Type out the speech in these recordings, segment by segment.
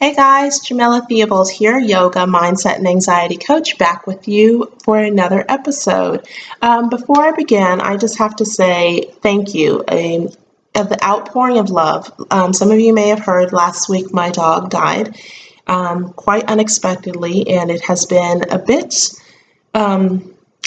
Hey guys, Jamila Theobald here, yoga, mindset, and anxiety coach, back with you for another episode. Before I begin, I just have to say thank you of the outpouring of love. Some of you may have heard last week my dog died quite unexpectedly, and it has been a bit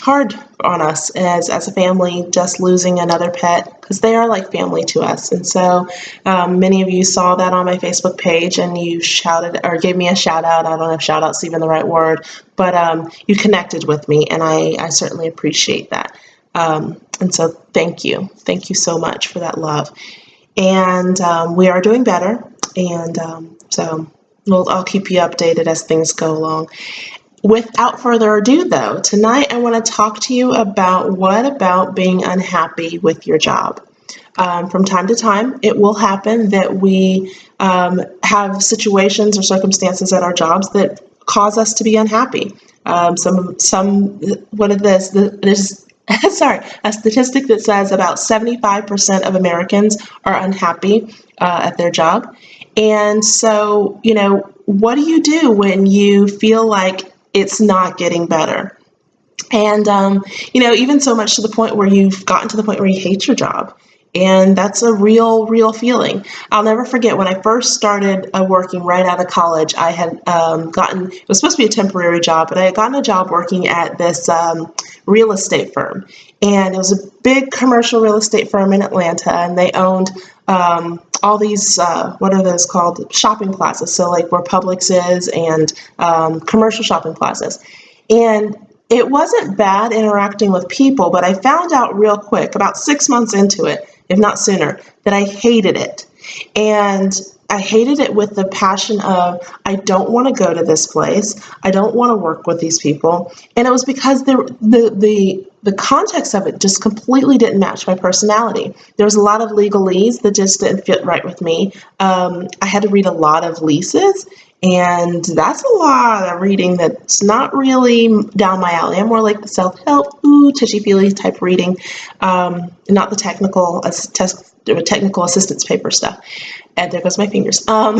hard on us as a family, just losing another pet, because they are like family to us. And so many of you saw that on my Facebook page and you shouted or gave me a shout out. I don't know if shout out's even the right word, but you connected with me, and I certainly appreciate that. And so thank you so much for that love. And we are doing better, and I'll keep you updated as things go along. Without further ado, though, tonight I want to talk to you about what about being unhappy with your job. From time to time, it will happen that we have situations or circumstances at our jobs that cause us to be unhappy. There's a statistic that says about 75% of Americans are unhappy at their job. And so, what do you do when you feel like it's not getting better? And, even so much to the point where you've gotten to the point where you hate your job. And that's a real feeling. I'll never forget when I first started working right out of college. I had it was supposed to be a temporary job, but I had gotten a job working at this real estate firm. And it was a big commercial real estate firm in Atlanta, and they owned all these, what are those called? Shopping plazas. So like where Publix is, and commercial shopping plazas. And it wasn't bad interacting with people, but I found out real quick, about 6 months into it, if not sooner, that I hated it. And I hated it with the passion of, I don't want to go to this place. I don't want to work with these people. And it was because the context of it just completely didn't match my personality. There was a lot of legalese that just didn't fit right with me. I had to read a lot of leases, and that's a lot of reading that's not really down my alley. I'm more like the self-help, touchy-feely type reading, not the technical assistance paper stuff. And there goes my fingers. So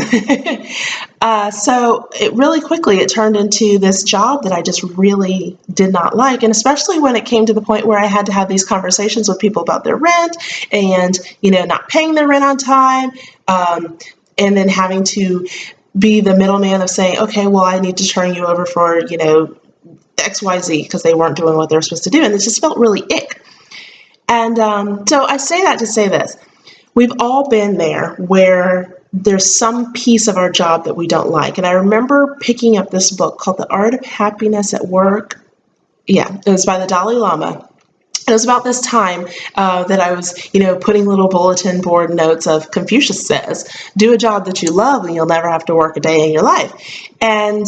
it really quickly, it turned into this job that I just really did not like. And especially when it came to the point where I had to have these conversations with people about their rent and, not paying their rent on time. And then having to be the middleman of saying, okay, well, I need to turn you over for, XYZ, because they weren't doing what they were supposed to do. And it just felt really ick. And so I say that to say this. We've all been there where there's some piece of our job that we don't like. And I remember picking up this book called The Art of Happiness at Work. Yeah, it was by the Dalai Lama. It was about this time that I was, putting little bulletin board notes of Confucius says, do a job that you love and you'll never have to work a day in your life. And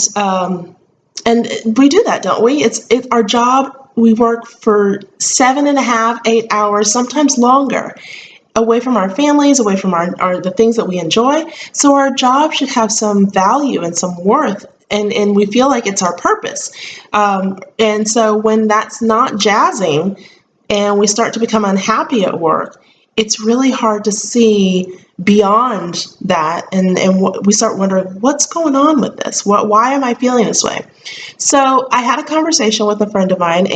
we do that, don't we? It's our job. We work for 7.5, 8 hours, sometimes longer, away from our families, away from our the things that we enjoy. So our job should have some value and some worth, and we feel like it's our purpose. And so when that's not jazzing and we start to become unhappy at work, it's really hard to see beyond that, and we start wondering, what's going on with this? Why am I feeling this way? So I had a conversation with a friend of mine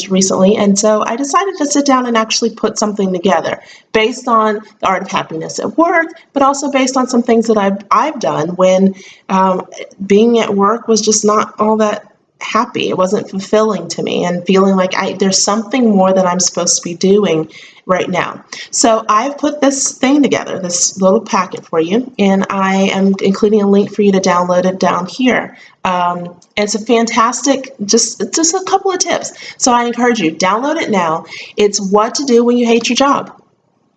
recently, and so I decided to sit down and actually put something together based on the art of happiness at work, but also based on some things that I've done when being at work was just not all that happy. It wasn't fulfilling to me, and feeling like there's something more that I'm supposed to be doing right now. So I've put this thing together, this little packet for you, and I am including a link for you to download it down here. It's a fantastic, just a couple of tips. So I encourage you, download it now. It's what to do when you hate your job.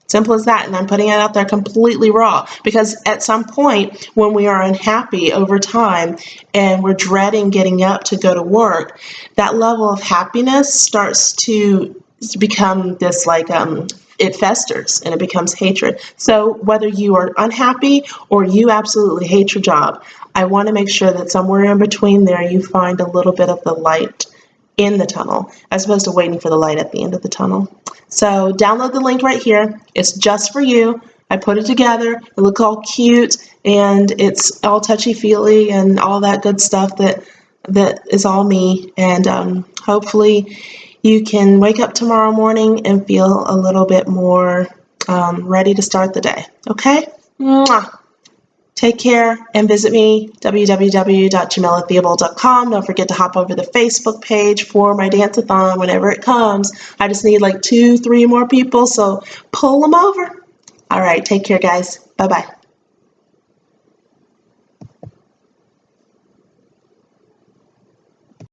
Simple as that. And I'm putting it out there completely raw, because at some point when we are unhappy over time and we're dreading getting up to go to work, that level of happiness starts to become this it festers and it becomes hatred. So whether you are unhappy or you absolutely hate your job, I want to make sure that somewhere in between there you find a little bit of the light in the tunnel, as opposed to waiting for the light at the end of the tunnel. So download the link right here. It's just for you. I put it together. It looks all cute. and it's all touchy-feely and all that good stuff that is all me. And hopefully you can wake up tomorrow morning and feel a little bit more ready to start the day. Okay? Mwah. Take care and visit me, www.jamilatheobald.com. Don't forget to hop over the Facebook page for my dance-a-thon whenever it comes. I just need like 2-3 more people, so pull them over. All right, take care, guys. Bye-bye.